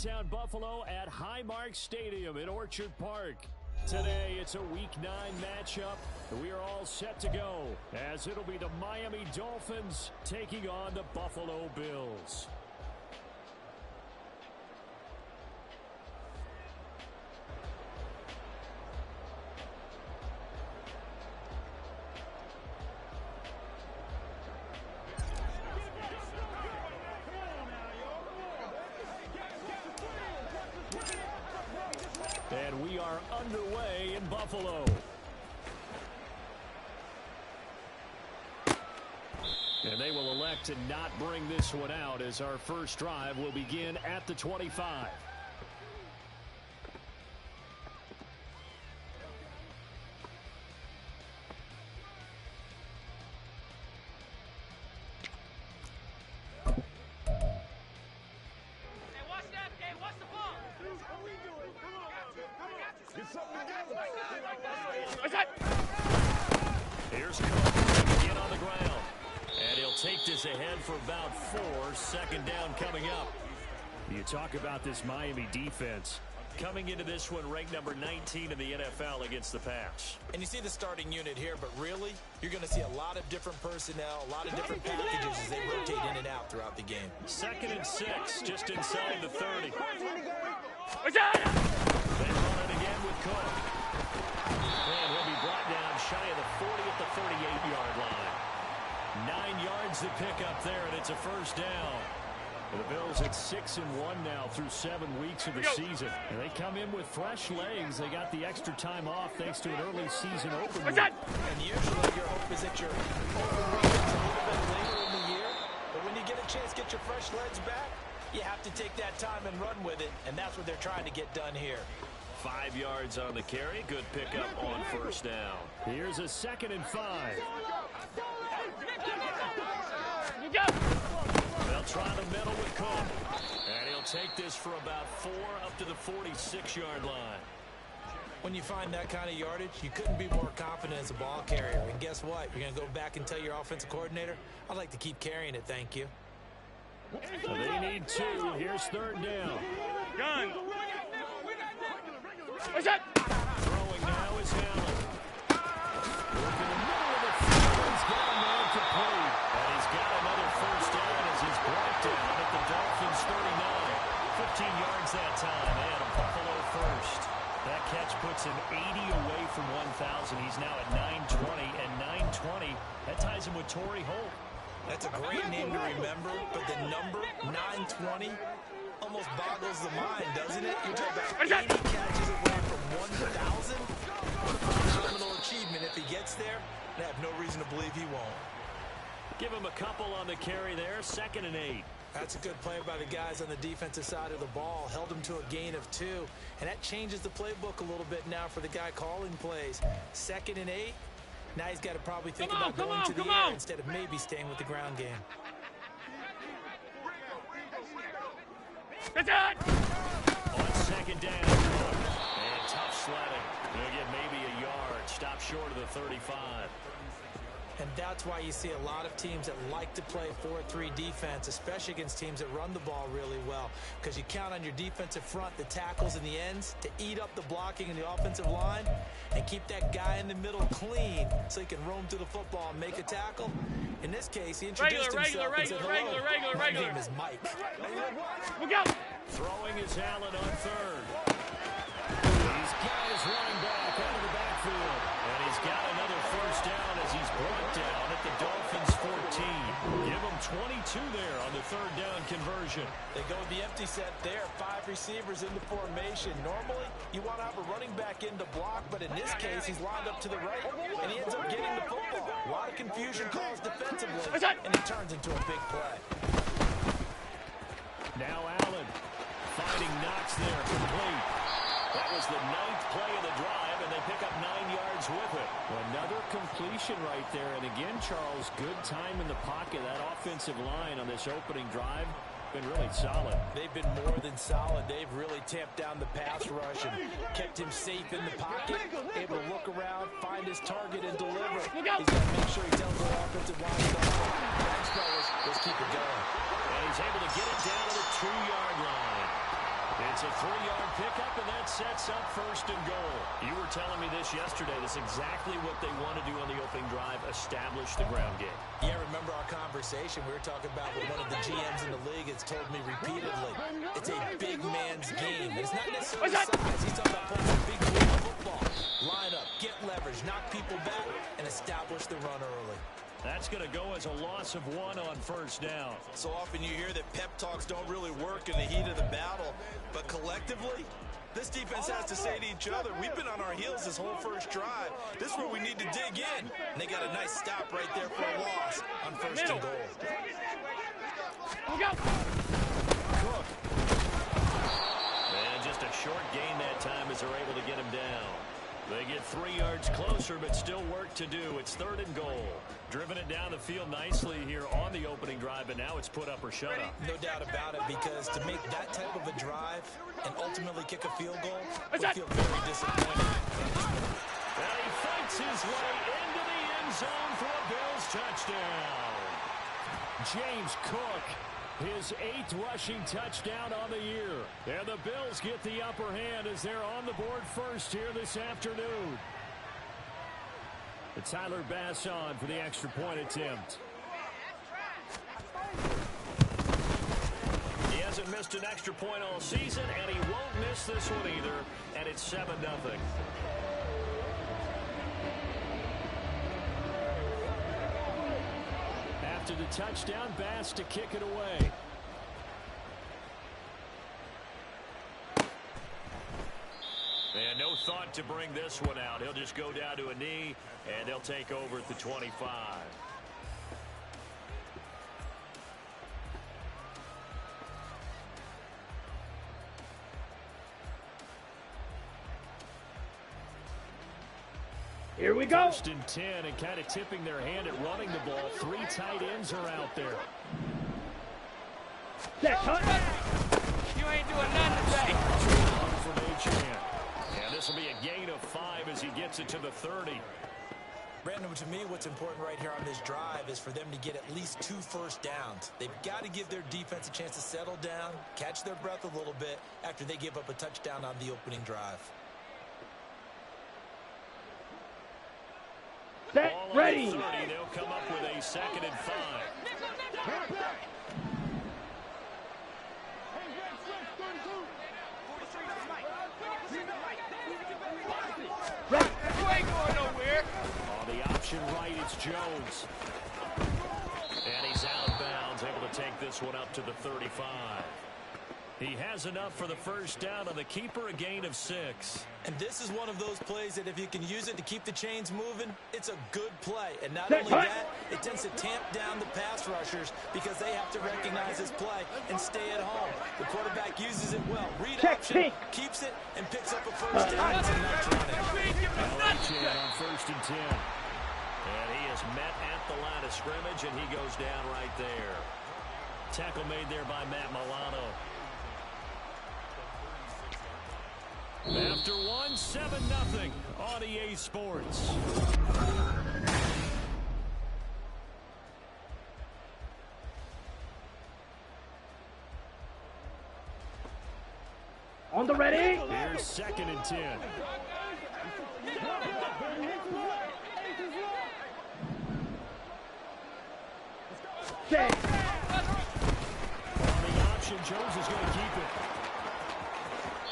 downtown Buffalo at Highmark Stadium in Orchard Park. Today, it's a Week 9 matchup. We are all set to go, as it'll be the Miami Dolphins taking on the Buffalo Bills. And we are underway in Buffalo. And they will elect to not bring this one out, as our first drive will begin at the 25. Here's Cook again on the ground. And he'll take this ahead for about 4. Second down coming up. You talk about this Miami defense. Coming into this one ranked number 19 in the NFL against the pass. And you see the starting unit here, but really, you're going to see a lot of different personnel, a lot of different packages as they rotate in and out throughout the game. 2nd and 6, just inside the 30. They run it again with Cook. And he'll be brought down shy of the 40 at the 38-yard line. 9 yards to pick up there, and it's a first down. The Bills at 6-1 now through 7 weeks of the season. And they come in with fresh legs. They got the extra time off thanks to an early season open week. And usually your hope is that your open week is a little bit later in the year. But when you get a chance to get your fresh legs back, you have to take that time and run with it. And that's what they're trying to get done here. 5 yards on the carry. Good pickup on first down. Here's a 2nd and 5. They'll try the middle with Cook. And he'll take this for about 4 up to the 46-yard line. When you find that kind of yardage, you couldn't be more confident as a ball carrier. And guess what? You're going to go back and tell your offensive coordinator, I'd like to keep carrying it, thank you. So they need 2. Here's 3rd down. Gun. Throwing now is Allen. Look in the middle of the field. He's got a man complete. And he's got another first down as he's brought down at the Dolphins 39. 15 yards that time, and a Buffalo first. That catch puts him 80 away from 1,000. He's now at 920, and 920, that ties him with Torrey Holt. That's a great name to remember, but the number 920 almost boggles the mind, doesn't it? You're talking about 80 catches away from 1,000. Phenomenal achievement if he gets there, and I have no reason to believe he won't. Give him a couple on the carry there. 2nd and 8. That's a good play by the guys on the defensive side of the ball. Held him to a gain of 2. And that changes the playbook a little bit now for the guy calling plays. 2nd and 8. Now he's got to probably think about going to the air instead of maybe staying with the ground game. On 2nd down. And tough sledding. He'll get maybe a yard. Stop short of the 35. And that's why you see a lot of teams that like to play 4-3 defense, especially against teams that run the ball really well. Because you count on your defensive front, the tackles and the ends, to eat up the blocking in the offensive line and keep that guy in the middle clean so he can roam through the football and make a tackle. In this case, he introduced himself and said, hello, my name is Mike. Throwing is Allen on 3rd. He's got his running back out of the backfield. And he's got another first down as he's brought down at the Dolphins 14. Give him 22 there on the 3rd down conversion. They go with the empty set there. 5 receivers in the formation. Normally, you want to have a running back in to block, but in this case, he's lined up to the right, and he ends up getting the football. A lot of confusion caused defensively, and it turns into a big play. Now Allen finding Knox there, complete. That was the 9th play of the drive, and they pick up 9 yards with it. Another completion right there. And again, Charles, good time in the pocket. That offensive line on this opening drive been really solid. They've been more than solid. They've really tamped down the pass rush and kept him safe in the pocket, able to look around, find his target, and deliver. He's got to make sure he tells the offensive line, thanks, fellas, let's keep it going. And he's able to get it down to the 2-yard line. this yesterday. That's exactly what they want to do on the opening drive, establish the ground game. Yeah, remember our conversation? We were talking about what one of the GMs in the league has told me repeatedly. It's a big man's game. It's not necessarily size. He's talking about playing a big game of football. Line up, get leverage, knock people back, and establish the run early. That's going to go as a loss of 1 on first down. So often you hear that pep talks don't really work in the heat of the battle, but collectively, this defense has to say to each other, we've been on our heels this whole first drive. This is where we need to dig in. And they got a nice stop right there for a loss on first and goal. Cook. And just a short gain that time as they're able to get him down. They get 3 yards closer, but still work to do. It's 3rd and goal. Driven it down the field nicely here on the opening drive, but now it's put up or shut up. No doubt about it, because to make that type of a drive and ultimately kick a field goal would feel very disappointing. And he fights his way into the end zone for a Bills touchdown. James Cook, his 8th rushing touchdown on the year. And the Bills get the upper hand as they're on the board first here this afternoon. The Tyler Bass on for the extra point attempt. He hasn't missed an extra point all season, and he won't miss this one either, and it's 7-0. After the touchdown, Bass to kick it away. And no thought to bring this one out. He'll just go down to a knee, and they'll take over at the 25. Here we go. 1st and 10, and kind of tipping their hand at running the ball. 3 tight ends are out there. You ain't doing nothing today. And this will be a gain of 5 as he gets it to the 30. Brandon, to me, what's important right here on this drive is for them to get at least 2 first downs. They've got to give their defense a chance to settle down, catch their breath a little bit after they give up a touchdown on the opening drive. Set, ready. 30, they'll come up with a 2nd and 5. Ready. You ain't going nowhere. On the option right, it's Jones. And he's out of bounds, able to take this one up to the 35. He has enough for the first down on the keeper, a gain of 6. And this is one of those plays that if you can use it to keep the chains moving, it's a good play. And not only that, it tends to tamp down the pass rushers because they have to recognize this play and stay at home. The quarterback uses it well. Read option, keeps it, and picks up a first down. It's a nice run. On 1st and 10. And he is met at the line of scrimmage, and he goes down right there. Tackle made there by Matt Milano. After 1, 7-0 on EA Sports. On the ready. Here's 2nd and 10. Set. On the option, Jones is going to keep it.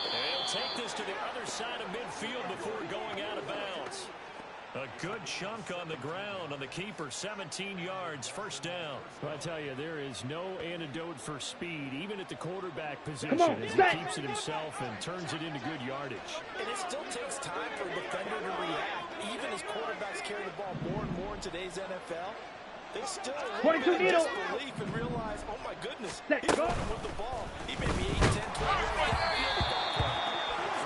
And he'll take this to the other side of midfield before going out of bounds. A good chunk on the ground on the keeper, 17 yards, first down. Well, I tell you, there is no antidote for speed, even at the quarterback position, as he keeps it himself and turns it into good yardage. And it still takes time for a defender to react. Even as quarterbacks carry the ball more and more in today's NFL, they still look at disbelief and realize, oh my goodness, he's running with the ball. He may be 8, 10, 12 yards downfield at that point.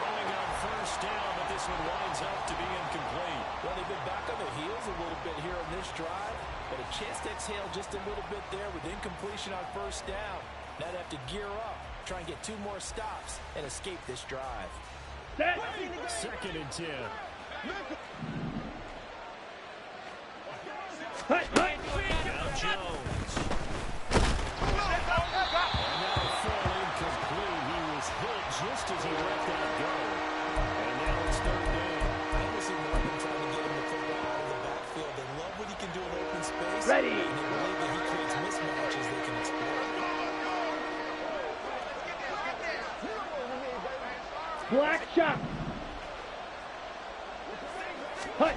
Throwing on first down, but this one winds up to be incomplete. Well, they've been back on their heels a little bit here on this drive, but a chance to exhale just a little bit there with incompletion on first down. Now they have to gear up, try and get 2 more stops, and escape this drive. Set. 2nd and 10. Now Jones. And now full incomplete. He was hit just as he let that go. And now it's 3rd down. I almost Black shot. Hut.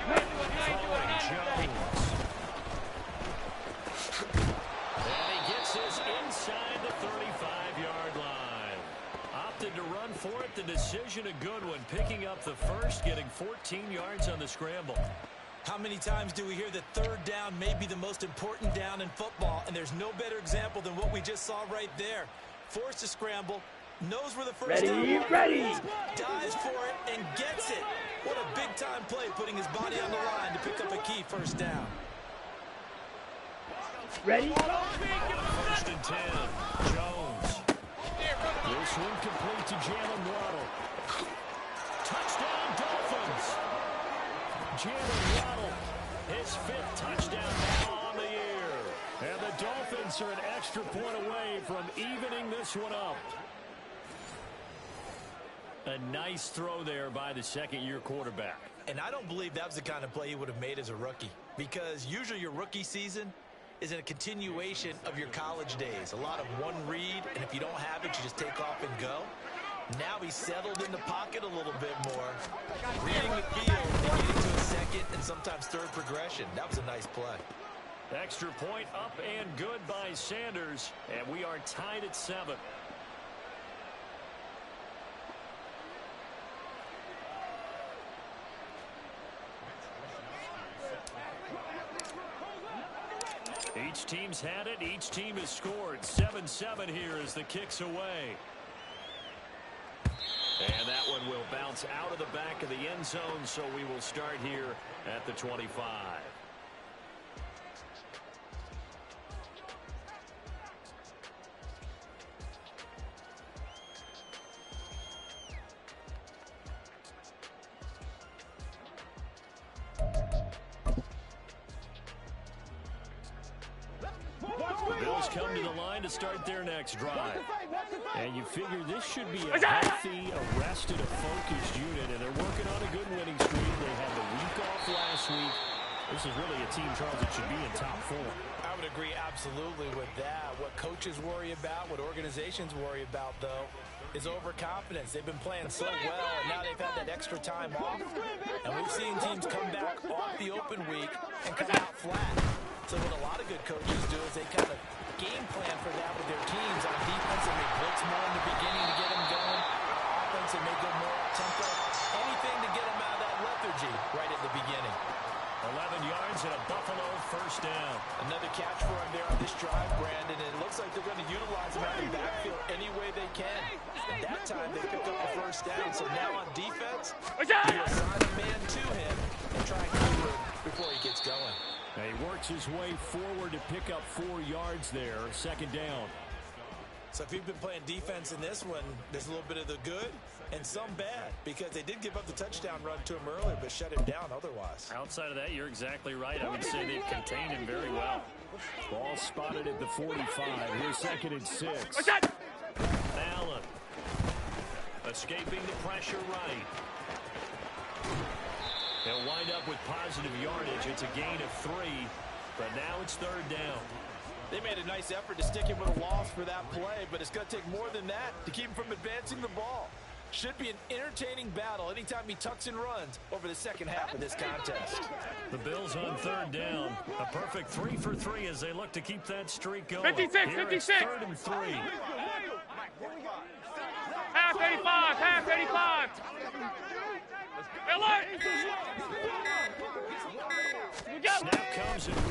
And he gets this inside the 35-yard line. Opted to run for it. The decision a good one. Picking up the first, getting 14 yards on the scramble. How many times do we hear that third down may be the most important down in football, and there's no better example than what we just saw right there. Forced to scramble, knows where the first down is, dives for it, and gets it. What a big-time play, putting his body on the line to pick up a key first down. Ready? First and 10. Jones. This one complete to Jalen Waddle. Touchdown, Dolphins. Jalen Waddle, his 5th touchdown now on the year. And the Dolphins are an extra point away from evening this one up. A nice throw there by the second-year quarterback. And I don't believe that was the kind of play he would have made as a rookie, because usually your rookie season is a continuation of your college days. A lot of one read, and if you don't have it, you just take off and go. Now he's settled in the pocket a little bit more, reading the field and getting to a second and sometimes third progression. That was a nice play. Extra point up and good by Sanders, and we are tied at 7. Each team's had it. Each team has scored. 7-7 here as the kick's away. And that one will bounce out of the back of the end zone, so we will start here at the 25. The Bills come to the line to start their next drive. And you figure this should be a healthy, arrested, a focused unit, and they're working on a good winning streak. They had the week off last week. This is really a team, Charles, that should be in top form. I would agree absolutely with that. What coaches worry about, what organizations worry about, though, is overconfidence. They've been playing so well, and now they've had that extra time off. And we've seen teams come back off the open week and come out flat. So what a lot of good coaches do is they kind of game plan for that with their teams. On defense, they may blitz more in the beginning to get them going. Offense, they may go more up-tempo. Anything to get them out of that lethargy right at the beginning. 11 yards and a Buffalo first down. Another catch for him there on this drive, Brandon, and it looks like they're going to utilize him out of the backfield any way they can. And that time they pick up the first down. So now on defense, you assign a man to him and try and cover him before he gets going. He works his way forward to pick up 4 yards there, second down. So if you've been playing defense in this one, there's a little bit of the good and some bad, because they did give up the touchdown run to him earlier, but shut him down otherwise. Outside of that, you're exactly right. I would say they've contained him very well. Ball spotted at the 45. Here's second and 6. Allen escaping the pressure right. They'll wind up with positive yardage. It's a gain of 3, but now it's third down. They made a nice effort to stick him with a loss for that play, but it's going to take more than that to keep him from advancing the ball. Should be an entertaining battle anytime he tucks and runs over the second half of this contest. The Bills on third down. A perfect 3 for 3 as they look to keep that streak going. 56, Here 56. It's third and 3. Half 85, half 85. Snap comes in 1,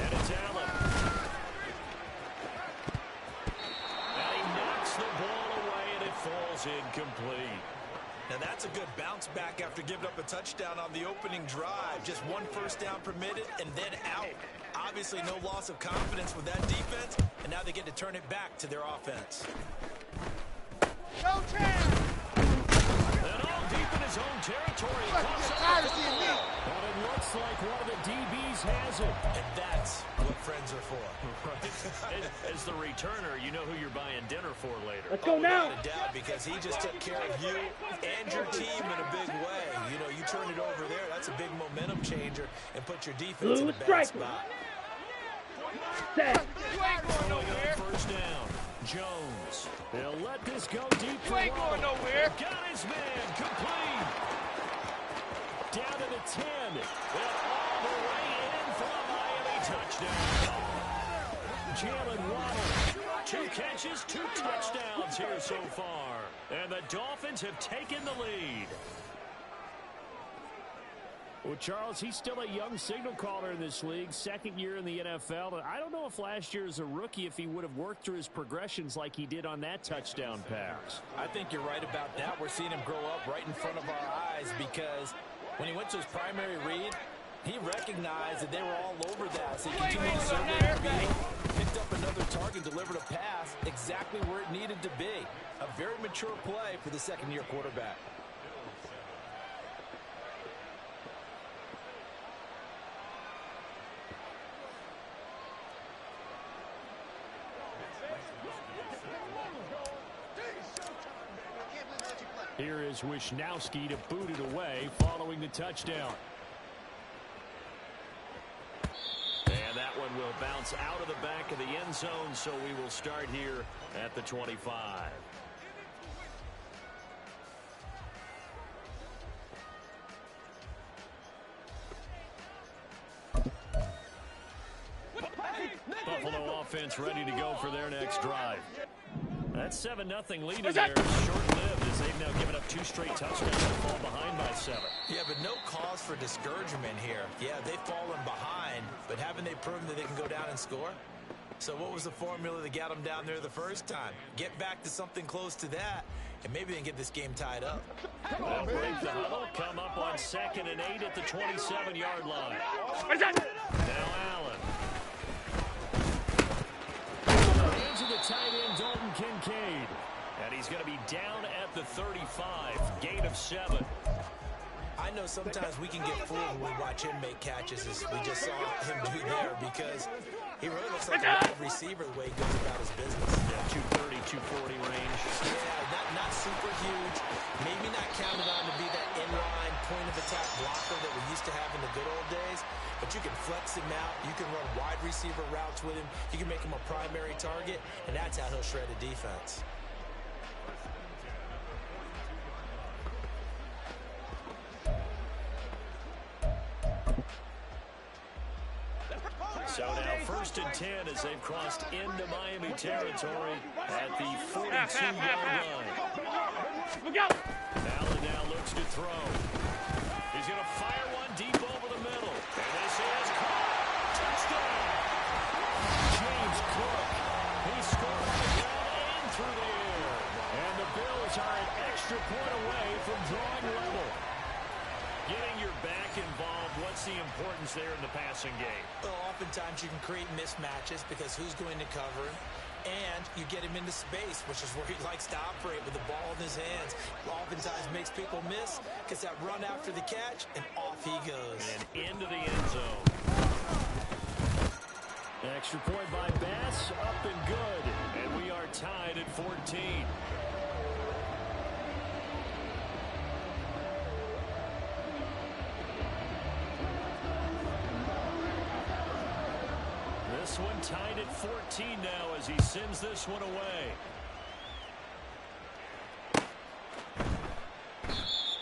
and it's Allen. And he knocks the ball away, and it falls incomplete. Now that's a good bounce back after giving up a touchdown on the opening drive. Just 1 first down permitted and then out. Obviously no loss of confidence with that defense, and now they get to turn it back to their offense. Go chance! And all deep in his own territory. But it looks like one of the DBs has it. And that's what friends are for. Right. As the returner, you know who you're buying dinner for later. Let's go now. Without a doubt, because he just took care of you and your team in a big way. You know, you turn it over there, that's a big momentum changer, and put your defense in a bad spot. Set. First down. Jones. He'll let this go deep. You ain't going nowhere. Got his man. Complete. Down to the 10. And all the way in for a Miami touchdown. Jalen Waddle. 2 catches, 2 touchdowns here so far. And the Dolphins have taken the lead. Well, Charles, he's still a young signal caller in this league, 2nd year in the NFL. And I don't know if last year as a rookie, if he would have worked through his progressions like he did on that touchdown pass. I think you're right about that. We're seeing him grow up right in front of our eyes because when he went to his primary read, he recognized that they were all over that. So he continued to survey the field, picked up another target, delivered a pass exactly where it needed to be. A very mature play for the 2nd-year quarterback. Here is Wisnowski to boot it away following the touchdown. And that one will bounce out of the back of the end zone, so we will start here at the 25. Buffalo offense ready to go for their next drive. That 7-0 lead in there is short-lived as they've now given up 2 straight touchdowns and fall behind by 7. Yeah, but no cause for discouragement here. Yeah, they've fallen behind, but haven't they proven that they can go down and score? So what was the formula that got them down there the first time? Get back to something close to that, and maybe they can get this game tied up. They'll break the huddle, come up on 2nd and 8 at the 27-yard line. Now Allen. Into the tight end, Dalton Kincaid. And he's going to be down at the 35. Gain of 7. I know sometimes we can get fooled when we watch him make catches, as we just saw him do there, because he really looks like a wide receiver the way he goes about his business. Yeah, 230, 240 range. Yeah, not super huge. Maybe not counted on to be that inline point-of-attack blocker that we used to have in the good old days. But you can flex him out. You can run wide receiver routes with him. You can make him a primary target, and that's how he'll shred a defense. So now 1st and 10 as they've crossed into Miami territory at the 42-yard line. Allen now looks to throw. He's going to fire one deep over the middle. And this is caught. Touchdown. James Cook. He scored on the ground and through the air. And the Bills are an extra point away from drawing level. Getting your back involved, what's the importance there in the passing game? Well, oftentimes you can create mismatches because who's going to cover him? And you get him into space, which is where he likes to operate with the ball in his hands. Oftentimes makes people miss, gets that run after the catch, and off he goes. And into the end zone. Extra point by Bass, up and good. And we are tied at 14. This one tied at 14 now as he sends this one away.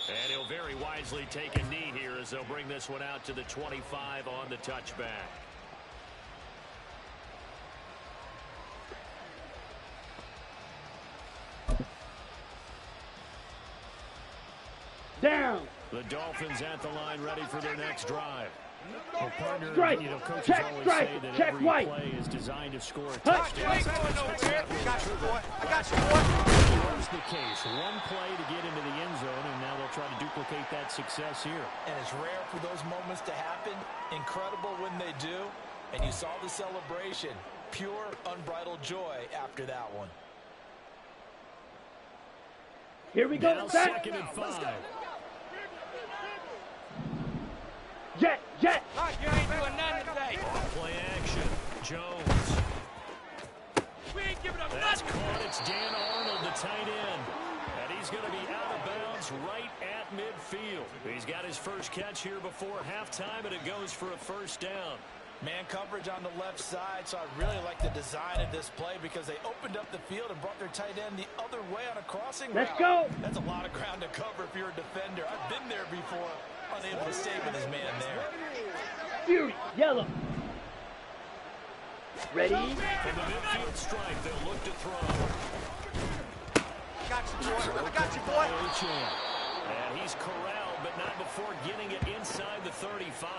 And he'll very wisely take a knee here as they'll bring this one out to the 25 on the touchback. Down. The Dolphins at the line ready for their next drive. Well, partner, Strike. you know, coaches Check, always strike. say that Check, every white. play is designed to score a Hut. touchdown. You ain't going nowhere. I got you, boy. I got you, boy. Here's the case. One play to get into the end zone, and now they'll try to duplicate that success here. And it's rare for those moments to happen. Incredible when they do. And you saw the celebration. Pure, unbridled joy after that one. Here we go. Now Set. 2nd and 5. Jet. Jet. Look, you ain't doing nothing today. Play action. Jones. We ain't giving up That's nothing. caught. It's Dan Arnold, the tight end. And he's going to be out of bounds right at midfield. He's got his first catch here before halftime, and it goes for a first down. Man coverage on the left side, so I really like the design of this play because they opened up the field and brought their tight end the other way on a crossing route. Let's go. That's a lot of ground to cover if you're a defender. I've been there before, unable to stay with his man there. Fury, yellow. Ready? From the midfield stripe, they'll look to throw. I got you, boy. I got you, boy. And he's corralled, but not before getting it inside the 35.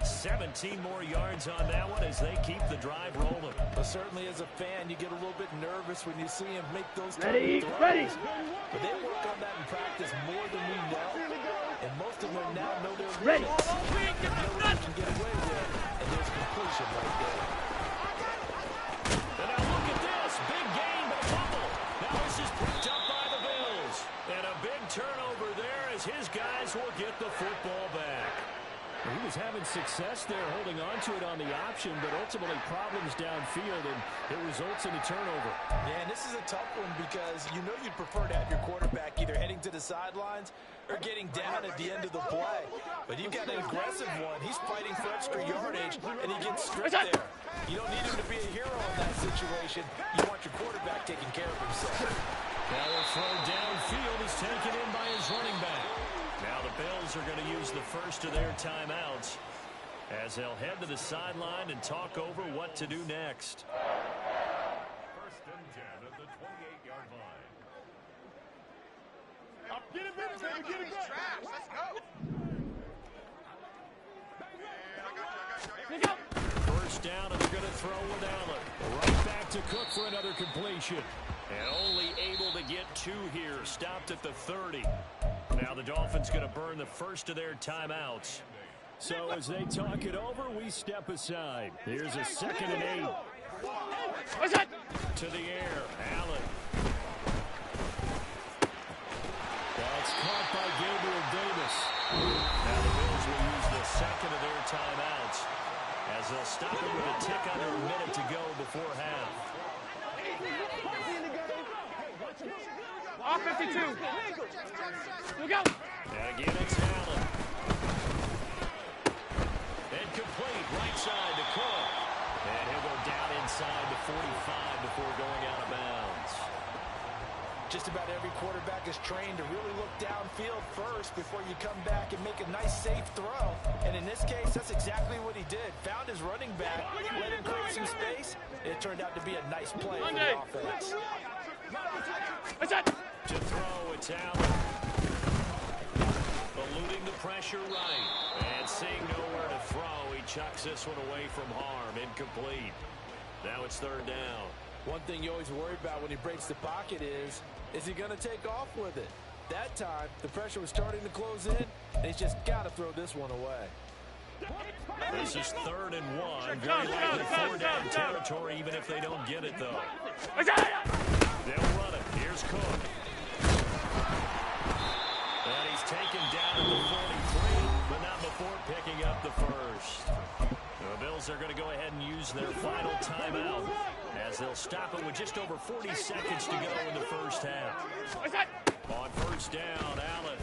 17 more yards on that one as they keep the drive rolling. But certainly as a fan, you get a little bit nervous when you see him make those Ready, kind of ready. But they work on that in practice more than we know. And most of them now know their Ready. limits. They know what they can get away with. And there's completion right there. And now look at this. Big gain, but a fumble. Now this is picked up by the Bills. And a big turnover there as his guys will get the football back. He was having success there holding on to it on the option, but ultimately problems downfield, and it results in a turnover. Yeah, and this is a tough one because you know you'd prefer to have your quarterback either heading to the sidelines or getting down at the end of the play. But you've got an aggressive one. He's fighting for extra yardage, and he gets stripped there. You don't need him to be a hero in that situation. You want your quarterback taking care of himself. Now a throw downfield is taken in by his running back. Now the Bills are going to use the first of their timeouts as they'll head to the sideline and talk over what to do next. First and 10 at the 28-yard line. Get it back, baby. Get it back. Let's go. First down, and they're going to throw with Allen. Right back to Cook for another completion. And only able to get 2 here. Stopped at the 30. Now the Dolphins going to burn the first of their timeouts. So as they talk it over, we step aside. Here's a 2nd and 8. To the air, Allen. That's caught by Gabriel Davis. Now the Bills will use the second of their timeouts as they'll stop it with a tick under a minute to go before half. All 52. Look out. And again, it's Allen. Incomplete, right side to Cook. And he'll go down inside the 45 before going out of bounds. Just about every quarterback is trained to really look downfield first before you come back and make a nice, safe throw. And in this case, that's exactly what he did. Found his running back, let him create some space. It turned out to be a nice play for the offense. To throw, it's Allen. Eluding the pressure right. And seeing nowhere to throw, he chucks this one away from harm. Incomplete. Now it's 3rd down. One thing you always worry about when he breaks the pocket is he going to take off with it? That time, the pressure was starting to close in, and he's just got to throw this one away. This is 3rd and 1. Very likely 4-down territory, even if they don't get it, though. They'll run it. Here's Cook. And he's taken down at the 43, but not before picking up the first. The Bills are going to go ahead and use their final timeout as they'll stop it with just over 40 seconds to go in the first half. On 1st down, Allen.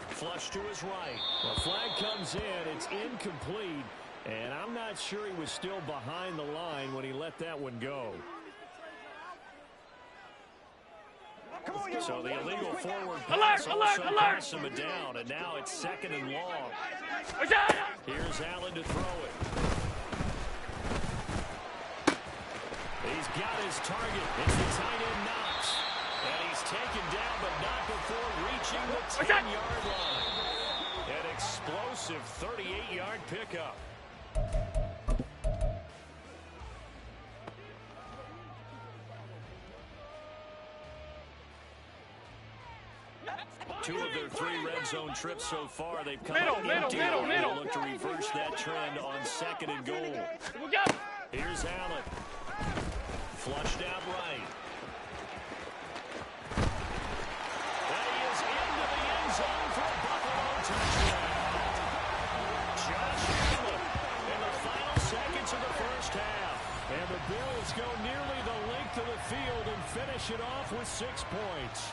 Flush to his right. The flag comes in. It's incomplete. And I'm not sure he was still behind the line when he let that one go. So the illegal forward pass also costs him a down, and now it's 2nd and long. Here's Allen to throw it. He's got his target. It's the tight end Knox. And he's taken down, but not before reaching the 10-yard line. An explosive 38-yard pickup. Two of their 3 red zone trips so far, they've come up empty. They'll look to reverse that trend on 2nd and goal. Here's Allen. Flushed out right. And he is into the end zone for a Buffalo touchdown. Josh Allen in the final seconds of the first half. And the Bills go nearly the length of the field and finish it off with 6 points.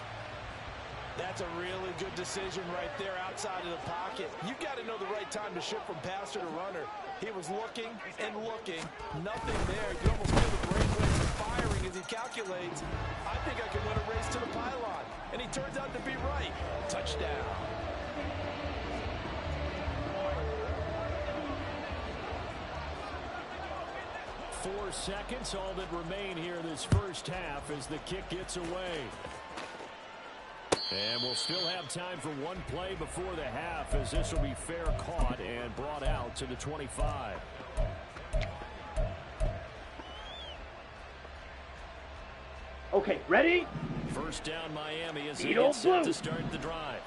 That's a really good decision right there outside of the pocket. You've got to know the right time to shift from passer to runner. He was looking and looking. Nothing there. You can almost feel the brainwaves firing as he calculates. I think I can win a race to the pylon. And he turns out to be right. Touchdown. Four seconds, all that remain here this first half as the kick gets away. And we'll still have time for one play before the half as this will be fair caught and brought out to the 25. Okay, ready? First down Miami as they get set to start the drive.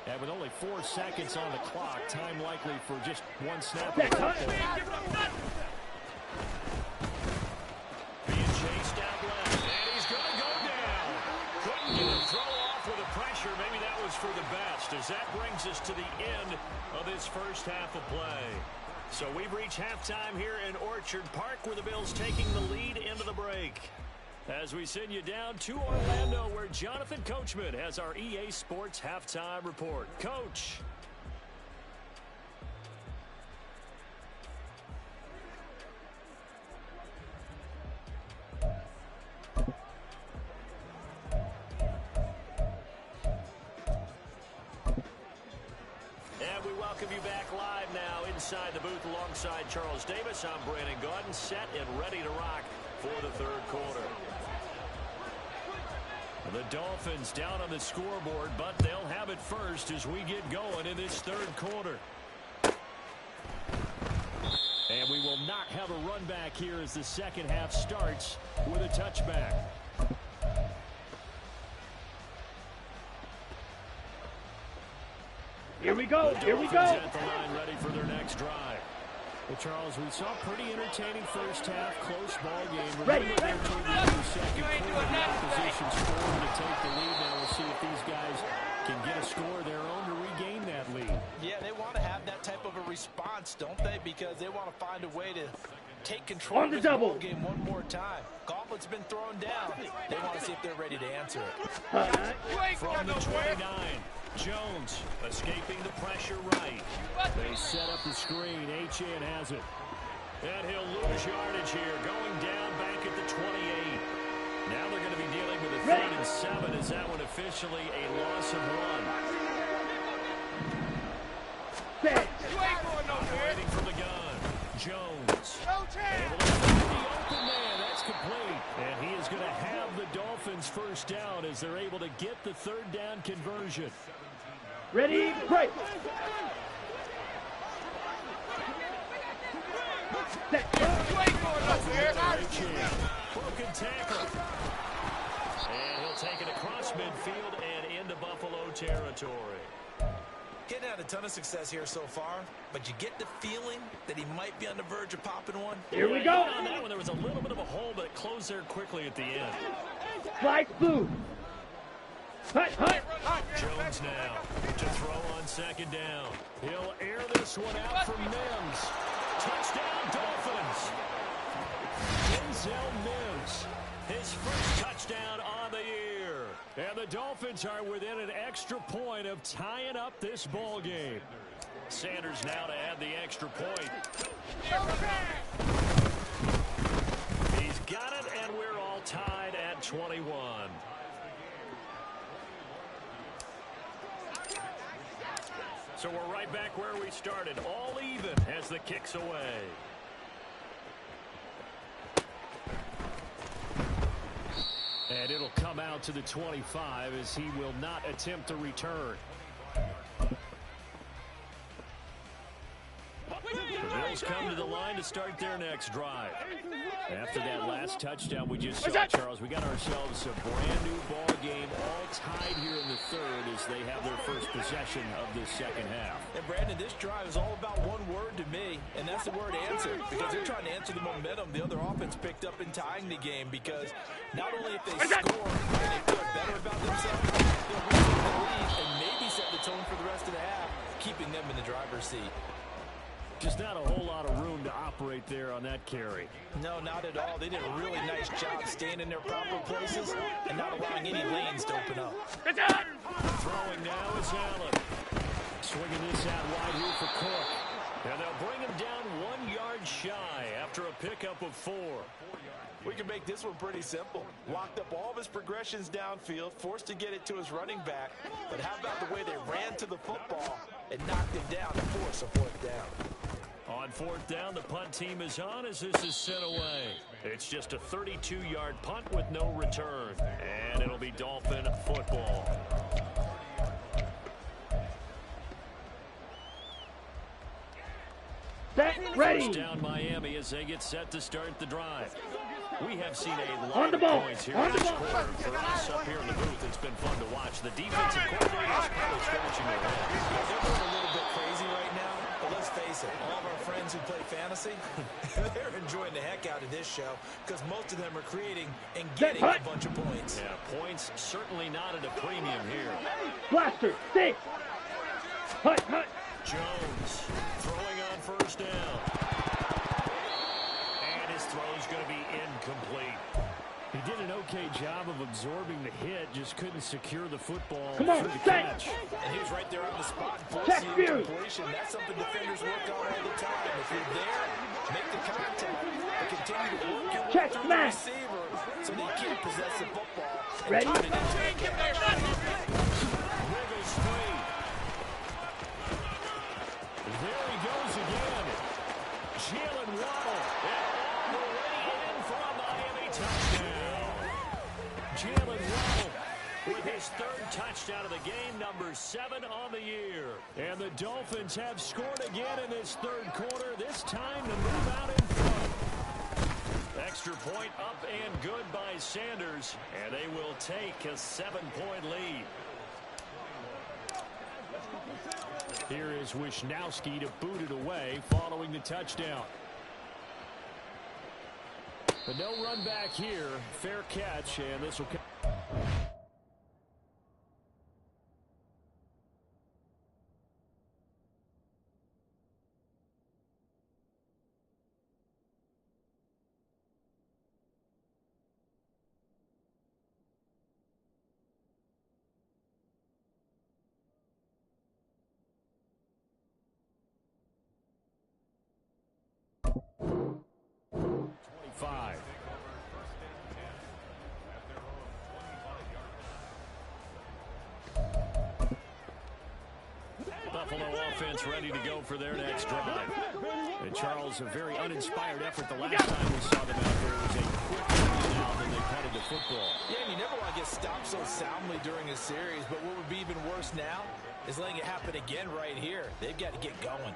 And with only 4 seconds on the clock, time likely for just one snap of football. Being chased out left, and he's going to go down. Couldn't get a throw off with the pressure. Maybe that was for the best, as that brings us to the end of this first half of play. So we've reached halftime here in Orchard Park, where the Bills taking the lead into the break. As we send you down to Orlando, where Jonathan Coachman has our EA Sports halftime report. Coach. And we welcome you back live now inside the booth alongside Charles Davis. I'm Brandon Gaudin, set and ready to rock for the third quarter. The Dolphins down on the scoreboard, but they'll have it first as we get going in this third quarter. And we will not have a run back here as the second half starts with a touchback. Here we go. Here we go. At the line, ready for their next drive. Well, Charles, we saw a pretty entertaining first half, close ball game. Ready. There toward the end of the second quarter, the opposition scoring to take the lead. Now we'll see if these guys can get a score of their own to regain that lead. Yeah, they want to have that type of a response, don't they? Because they want to find a way to take control of this ball game one more time. Gauntlet's been thrown down. They want to see if they're ready to answer it. From the 29, Jones escaping the pressure right. They set up the screen. Achane has it. And he'll lose yardage here. Going down back at the 28. Now they're going to be dealing with a 3rd and 7. Is that one officially a loss of 1? Operating from the gun. Jones. Able to find the open man. That's complete. And he is going to have the Dolphins first down as they're able to get the 3rd down conversion. Ready, break. Broken tackle. And he'll take it across midfield and into Buffalo territory. Getting had a ton of success here so far, but you get the feeling that he might be on the verge of popping one. Here we go. On that one, there was a little bit of a hole, but it closed there quickly at the end. Flag blue. Jones now to throw on 2nd down. He'll air this one out for Mims. Touchdown Dolphins. Denzel Mims, his first touchdown on the year. And the Dolphins are within an extra point of tying up this ball game. Sanders now to add the extra point. He's got it, and we're all tied at 21. So we're right back where we started, all even as the kick's away. And it'll come out to the 25 as he will not attempt to return. The Bills come to the line to start their next drive. After that last touchdown we just saw, Charles, we got ourselves a brand new ball game, all tied here in the 3rd as they have their first possession of this second half. And Brandon, this drive is all about one word to me, and that's the word answer, because they're trying to answer the momentum the other offense picked up in tying the game, because not only if they score and they feel better about themselves, they'll reset the lead and maybe set the tone for the rest of the half, keeping them in the driver's seat. Just not a whole lot of room to operate there on that carry. No, not at all. They did a really nice job staying in their proper places and not allowing any lanes to open up. Throwing now is Allen. Swinging this out wide here for Cook. And they'll bring him down 1 yard shy after a pickup of 4. We can make this one pretty simple. Walked up all of his progressions downfield, forced to get it to his running back. But how about the way they ran to the football and knocked him down to force a 4th down? On 4th down, the punt team is on as this is sent away. It's just a 32-yard punt with no return. And it'll be Dolphin football. Set, ready. First down Miami as they get set to start the drive. We have seen a lot On the of ball. points here On in the this ball. quarter. For us up here in the booth, it's been fun to watch. The defensive coordinator is probably scratching their heads. They're going a little bit crazy right now, but let's face it, all of our friends who play fantasy, they're enjoying the heck out of this show because most of them are creating and getting a bunch of points. Yeah, points certainly not at a premium here. Blaster, stick. Hut, hut. Jones throwing on first down. And his throw's going to be incomplete. He did an okay job of absorbing the hit, just couldn't secure the football Come on, through the set. catch. And he was right there on the spot, Check forcing view. incompletion. That's something defenders work on all the time. If you're there, make the contact, but continue to work your way Check through the smash. receiver so that you can't possess the football. And Ready? turn it into a catch. Wiggles free. There he goes again. Jalen Waddle. And all the way in for a Miami touchdown. Jalen Waddle with his 3rd touchdown of the game, number 7 on the year. And the Dolphins have scored again in this 3rd quarter, this time to move out in front. Extra point up and good by Sanders, and they will take a 7-point lead. Here is Wisnowski to boot it away following the touchdown. But no run back here. Fair catch, and this will... Buffalo offense ready to go for their next drive. And Charles, a very uninspired effort the last time we saw them out there. It was a quick running out and they punted the football. Yeah, and you never want to get stopped so soundly during a series, but what would be even worse now is letting it happen again right here. They've got to get going.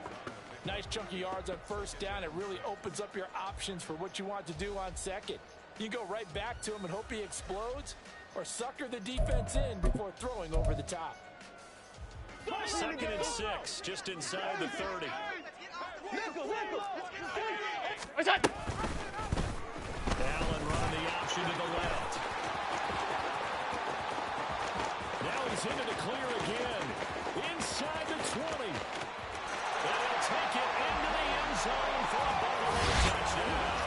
Nice chunk of yards on first down. It really opens up your options for what you want to do on second. You can go right back to him and hope he explodes, or sucker the defense in before throwing over the top. 2nd and 6, just inside the 30. Allen running the option to the left. Now he's into the clear again. Inside the 20. And he'll take it into the end zone for a Buffalo touchdown.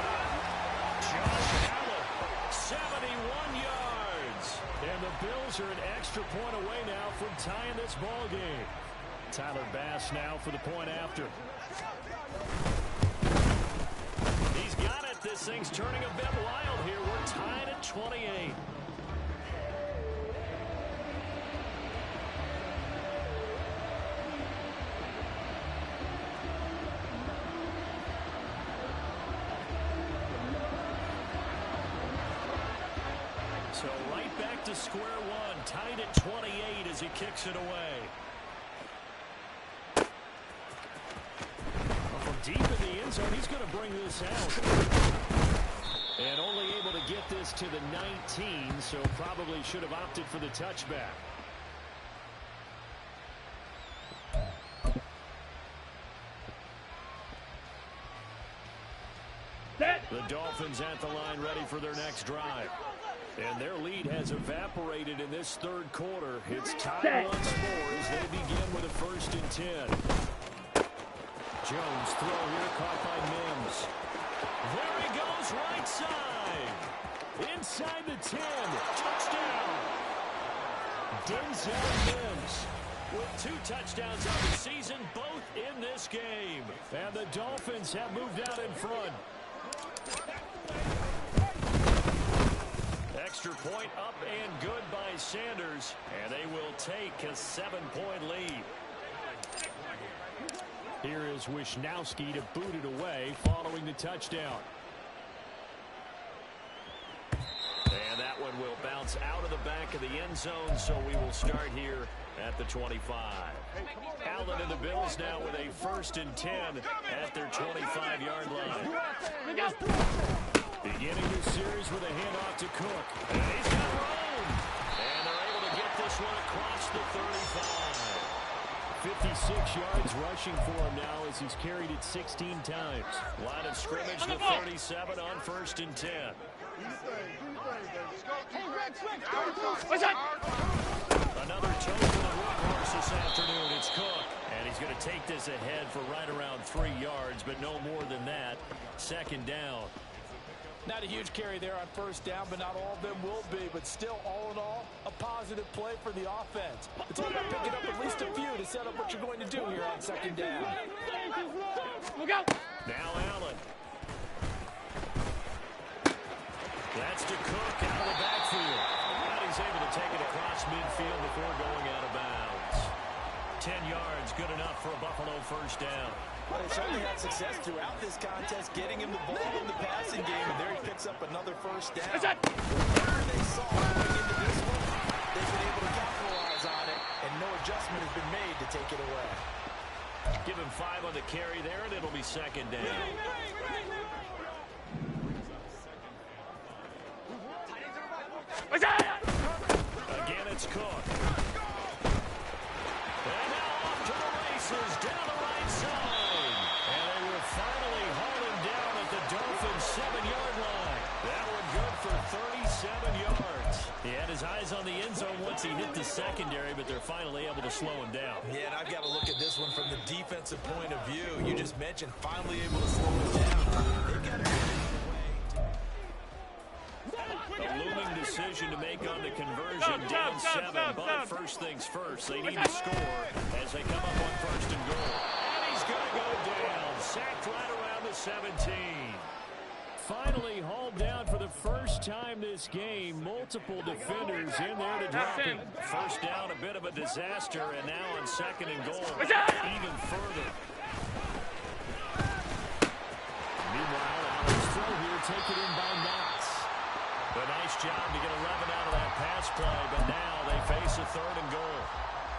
Josh Allen, 71 yards. And the Bills are an extra point away now from tying this ball game. Tyler Bass now for the point after. He's got it. This thing's turning a bit wild here. We're tied at 28. So right back to square one, tied at 28 as he kicks it away. Well, from deep in the end zone, he's going to bring this out. And only able to get this to the 19, so probably should have opted for the touchback. The Dolphins at the line ready for their next drive. And their lead has evaporated in this 3rd quarter. It's tied once more as they begin with a 1st and 10. Jones throw here caught by Mims. There he goes right side. Inside the 10. Touchdown. Denzel Mims with 2 touchdowns on the season, both in this game. And the Dolphins have moved out in front. Extra point up and good by Sanders, and they will take a 7-point lead. Here is Wisnowski to boot it away following the touchdown. And that one will bounce out of the back of the end zone, so we will start here at the 25. Allen and the Bills now with a 1st and 10 at their 25-yard line. Beginning this series with a handoff to Cook. And he's got room. And they're able to get this one across the 35. 56 yards rushing for him now as he's carried it 16 times. Line of scrimmage, the 37 on 1st and 10. Another toe for the workhorse this afternoon. It's Cook. And he's going to take this ahead for right around 3 yards, but no more than that. 2nd down. Not a huge carry there on 1st down, but not all of them will be. But still, all in all, a positive play for the offense. It's all about picking up at least a few to set up what you're going to do here on 2nd down. Look out! Now Allen. That's to Cook out of the backfield. And he's able to take it across midfield before going out of bounds. 10 yards, good enough for a Buffalo 1st down. Well, they certainly had success throughout this contest, getting him the ball in the passing game, and there he picks up another 1st down. Whatever they saw going into this one, they've been able to capitalize on it, and no adjustment has been made to take it away. Give him 5 on the carry there, and it'll be 2nd down. Again, it's Cook. And now off to the races, down the right side. And they will finally haul him down at the Dolphins' 7-yard line. That one good for 37 yards. He had his eyes on the end zone once he hit the secondary, but they're finally able to slow him down. Yeah, and I've got to look at this one from the defensive point of view. You just mentioned finally able to slow him down. They've got to a looming decision to make on the conversion, down 7, but first things first, they need to score as they come up on 1st and goal. And he's going to go down, sacked right around the 17. Finally hauled down for the first time this game. Multiple defenders in there to drop him. 1st down, a bit of a disaster, and now on 2nd and goal, even further. Meanwhile, Allen's throw here taken in by Knox. A nice job to get 11 out of that pass play, but now they face a 3rd and goal.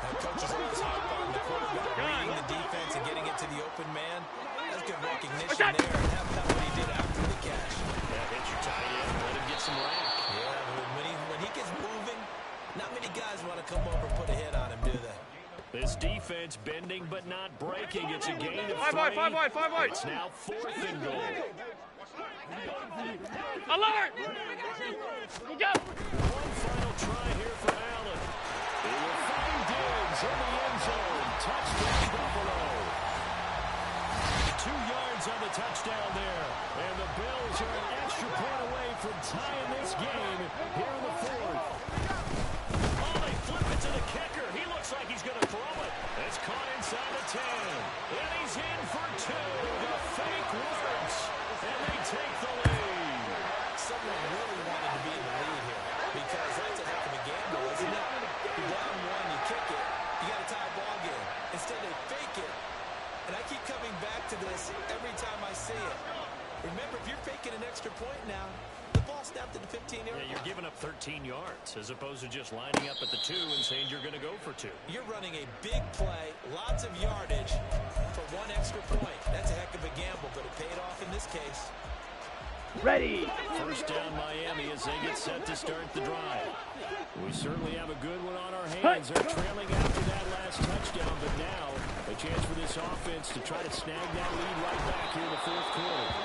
And coaches always harp on the quarterback reading the defense and getting it to the open man. That's good recognition there. And have what he did after the catch. Yeah, hit your tight end, let him get some rank. Yeah, when he gets moving, not many guys want to come over and put a hit on him, do they? This defense bending but not breaking. It's a gain of 3. 5 wide. It's now 4th and goal. Alert! Good job. One final try here for Allen. He will find Diggs in the end zone. Touchdown, Buffalo. 2 yards on the touchdown there. And the Bills are an extra point away from tying this game here in the 4th. Oh, they flip it to the kicker. He looks like he's going to throw it. It's caught inside the 10. And he's in for 2. The fake works. And they take the lead. Someone really wanted to be in the lead here because that's a heck of a gamble, isn't it? You're down 1, you kick it, you got to tie a ball game. Instead, they fake it. And I keep coming back to this every time I see it. Remember, if you're faking an extra point now, the ball snapped at the 15-yard line. Yeah, you're giving up 13 yards as opposed to just lining up at the 2 and saying you're going to go for 2. You're running a big play, lots of yardage for 1 extra point. That's a heck of a gamble, but it paid off in this case. Ready. 1st down Miami as they get set to start the drive. We certainly have a good one on our hands. They're trailing after that last touchdown, but now a chance for this offense to try to snag that lead right back here in the 4th quarter.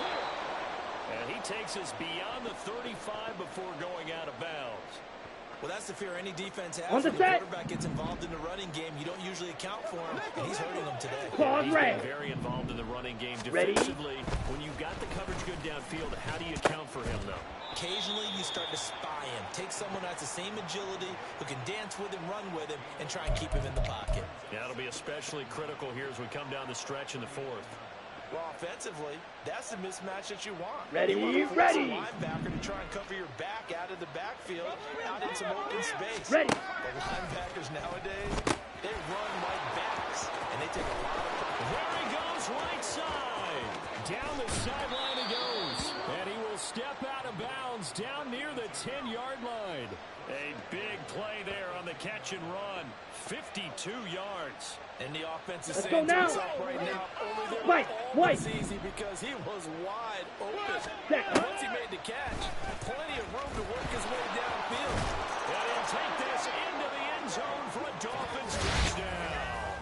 And he takes us beyond the 35 before going out of bounds. Well, that's the fear any defense has. On the When set. the quarterback gets involved in the running game, you don't usually account for him, and he's hurting them today. Pause He's red. been very involved in the running game Ready? defensively. When you've got the coverage good downfield, how do you account for him, though? Occasionally, you start to spy him. Take someone who has the same agility, who can dance with him, run with him, and try and keep him in the pocket. Yeah, it'll be especially critical here as we come down the stretch in the fourth. Well, offensively, that's the mismatch that you want. Ready, You want to force ready. a linebacker to try and cover your back out of the backfield, out in some open space. Ready. The linebackers nowadays, they run like backs, and they take a lot of... There he goes, right side. Down the sideline he goes. And he will step out of bounds down near the 10-yard line. A big play there on the catch and run. 52 yards. And the offense is Let's saying go to now. itself right now, only they're White, all white. this easy because he was wide open. Set. Once he made the catch, plenty of room to work his way downfield. And he'll take this into the end zone for a Dolphins touchdown.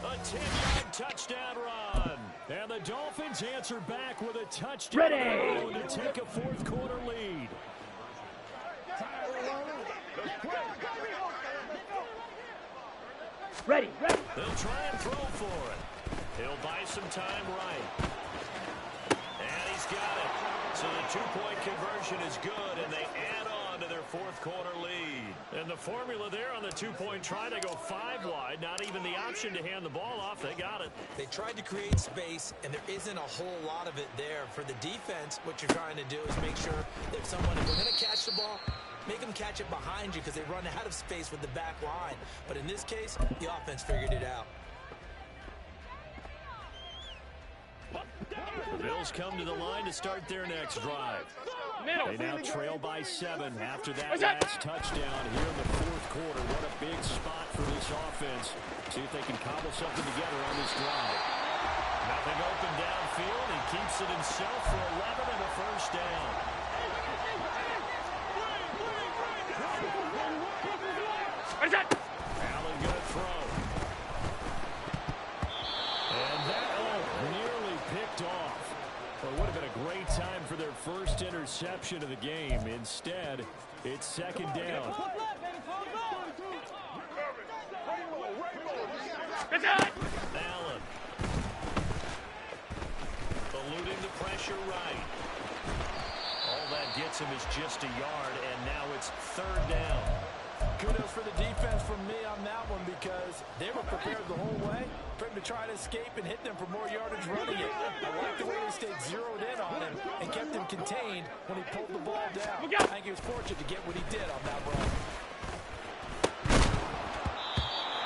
A 10-yard touchdown run. And the Dolphins answer back with a touchdown Ready. to take a fourth quarter lead. Ready, ready. They'll try and throw for it. He'll buy some time right. And he's got it. So the two-point conversion is good, and they add on to their fourth quarter lead. And the formula there on the two-point try to go 5 wide. Not even the option to hand the ball off. They got it. They tried to create space, and there isn't a whole lot of it there. For the defense, what you're trying to do is make sure that if someone, if we're going to catch the ball, make them catch it behind you because they run out of space with the back line. But in this case, the offense figured it out. The Bills come to the line to start their next drive. They now trail by 7 after that last touchdown here in the fourth quarter. What a big spot for this offense. See if they can cobble something together on this drive. Nothing open downfield. He keeps it himself for 11 and a first down. Allen gonna throw. And that nearly picked off. Well, it would have been a great time for their first interception of the game. Instead, it's second down. Allen. Eluding the pressure right. All that gets him is just a yard, and now it's third down. Kudos for the defense from me on that one because they were prepared the whole way for him to try to escape and hit them for more yardage running it. I like the way they stayed zeroed in on him and kept him contained when he pulled the ball down. I think he was fortunate to get what he did on that run.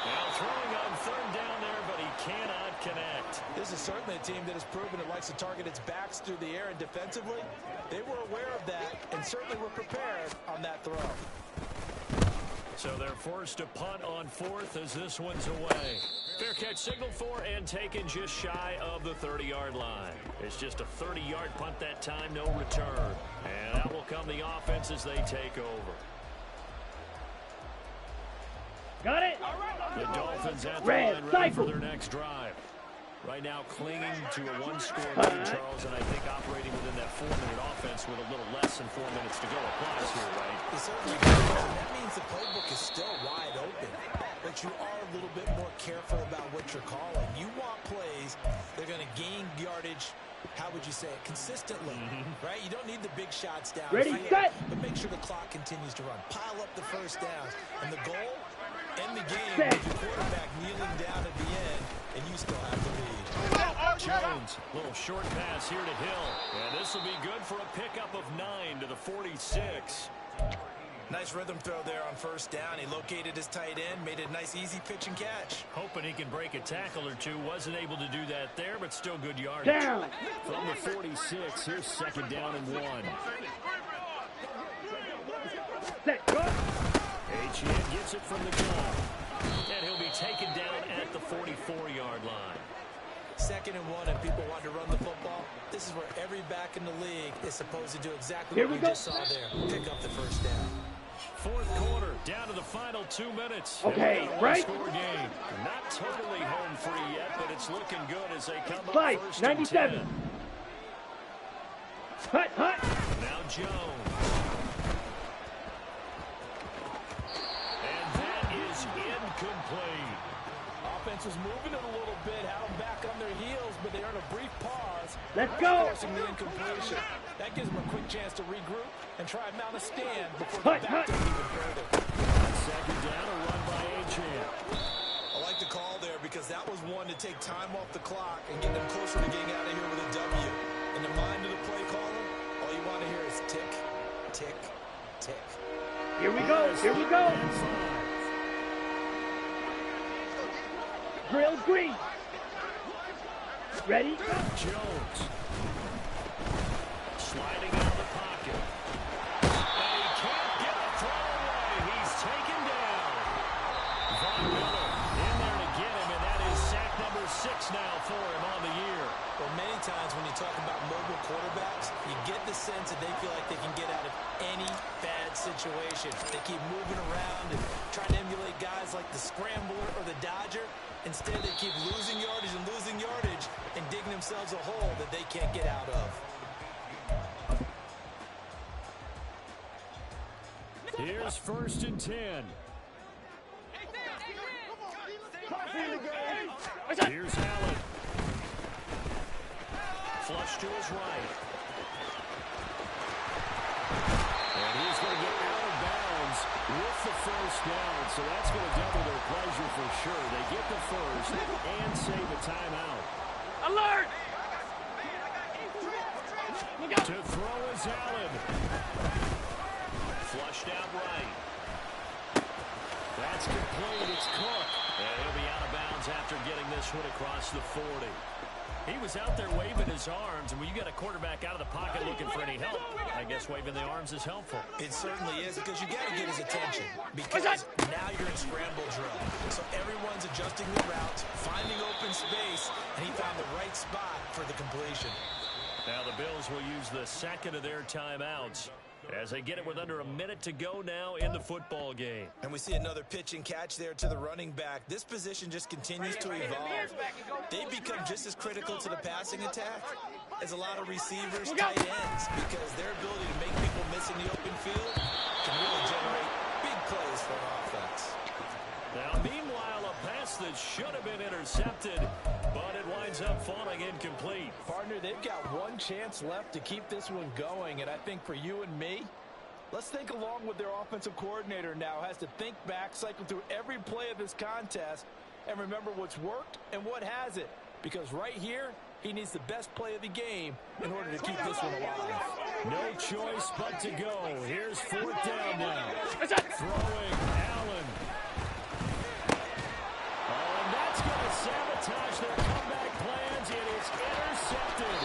Now throwing on third down there, but he cannot connect. This is certainly a team that has proven it likes to target its backs through the air, and defensively, they were aware of that and certainly were prepared on that throw. So they're forced to punt on fourth as this one's away. Fair catch signaled for and taken just shy of the 30-yard line. It's just a 30-yard punt that time, no return. And out will come the offense as they take over. Got it. The Dolphins at the Red line ready cycle. for their next drive. Right now clinging to a one-score lead, Charles, and I think operating within that 4-minute offense with a little less than 4 minutes to go applies here, right? It certainly does, and that means the playbook is still wide open. But you are a little bit more careful about what you're calling. You want plays that are going to gain yardage, how would you say it, consistently, right? You don't need the big shots down. Ready, set. But make sure the clock continues to run. Pile up the first downs. And the goal, end the game Set. with your quarterback kneeling down at the end, and you still have the lead. Jones, little short pass here to Hill. And this will be good for a pickup of 9 to the 46. Nice rhythm throw there on first down. He located his tight end, made a nice easy pitch and catch. Hoping he can break a tackle or two. Wasn't able to do that there, but still good yardage. Down. From the 46, here's second down and 1. Set. Go. Etienne gets it from the gun. And he'll be taken down at the 44-yard line. 2nd and 1, and people want to run the football. This is where every back in the league is supposed to do exactly Here what we we go. just saw there. Pick up the first down. Fourth quarter, down to the final 2 minutes. Okay, And we've got a right. one-score game. Not totally home free yet, but it's looking good as they come up Fight. first and 97. 10. Hut, hut. Now Jones. offense was moving it a little bit, had them back on their heels, but they earned a brief pause. Let's go. Forcing the incompletion. That gives them a quick chance to regroup and try and mount a stand before they back up even further. Second down, a run by Achane. I like the call there because that was one to take time off the clock and get them closer to getting out of here with a W. In the mind of the play caller, all you want to hear is tick, tick, tick. Here we go. Here we go. Drill green. Ready? Jones. Sliding out of the pocket. And he can't get a throw away. He's taken down. Von Miller in there to get him, and that is sack number 6 now for him on the year. Well, many times when you talk about mobile quarterbacks, you get the sense that they feel like they can get out of any bad situation. They keep moving around and trying to emulate guys like the Scrambler or the Dodger. Instead, they keep losing yardage and digging themselves a hole that they can't get out of. Here's 1st and 10. Here's Allen. Flush to his right. And he's going to get out of bounds with the 1st down, so that's going to double their pleasure for sure. They get the 1st and save a timeout. Alert! To throw is Allen. Flushed out right. That's complete. It's Cook. And he'll be out of bounds after getting this one across the 40. He was out there waving his arms, and when you got a quarterback out of the pocket looking for any help, I guess waving the arms is helpful. It certainly is, because you got to get his attention, because now you're in scramble drill. So everyone's adjusting the routes, finding open space, and he found the right spot for the completion. Now the Bills will use the second of their timeouts as they get it with under a minute to go now in the football game. And we see another pitch and catch there to the running back. This position just continues to evolve. They become just as critical to the passing attack as a lot of receivers, tight ends, because their ability to make people miss in the open field can really generate big plays for an offense. Now, meanwhile, a pass that should have been intercepted, but it winds up falling incomplete. Partner, they've got one chance left to keep this one going, and I think for you and me, let's think along with their offensive coordinator now. Has to think back, cycle through every play of this contest, and remember what's worked and what hasn't. Because right here, he needs the best play of the game in order to keep this one alive. No choice but to go. Here's 4th down now. Throwing Allen. Oh, and that's going to sabotage their comeback plans. It is intercepted.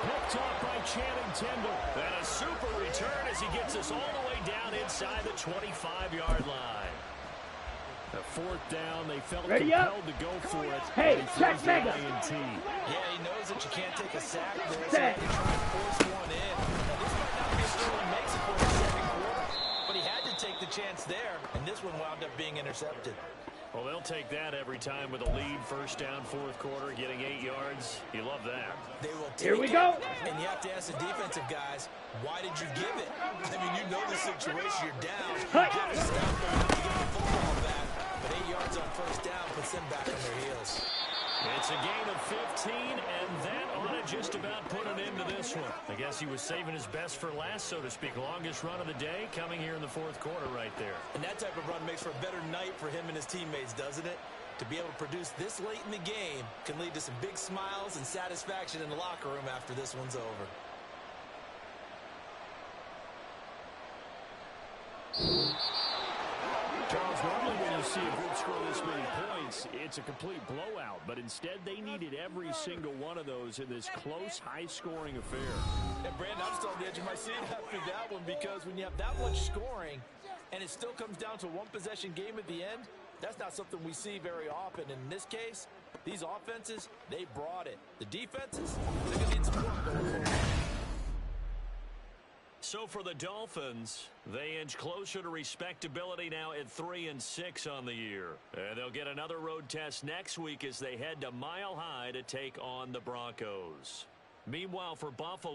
Picked off by Channing Tindall. And a super return as he gets us all the way down inside the 25-yard line. The 4th down, they felt compelled to go for it. Hey, check Mega. Yeah, he knows that you can't take a sack there, so they try to force one in. Now, this might not be a throw he makes it for the second quarter, but he had to take the chance there, and this one wound up being intercepted. Well, they'll take that every time with a lead. 1st down, 4th quarter, getting 8 yards. You love that. They will take Here we go. And you have to ask the defensive guys, why did you give it? I mean, you know the situation. You're down. You have to stop them to get the football back. But 8 yards on 1st down puts them back on their heels. It's a gain of 15, and that ought to just about put an end to this one. I guess he was saving his best for last, so to speak. Longest run of the day coming here in the 4th quarter right there. And that type of run makes for a better night for him and his teammates, doesn't it? To be able to produce this late in the game can lead to some big smiles and satisfaction in the locker room after this one's over. Charles, normally when you see a group score this many points, it's a complete blowout. But instead, they needed every single one of those in this close, high-scoring affair. And Brandon, I'm still on the edge of my seat after that one, because when you have that much scoring and it still comes down to a one-possession game at the end, that's not something we see very often. In this case, these offenses, they brought it. The defenses, they're going to need some work going forward. So for the Dolphins, they inch closer to respectability now at 3-6 on the year. And they'll get another road test next week as they head to Mile High to take on the Broncos. Meanwhile, for Buffalo,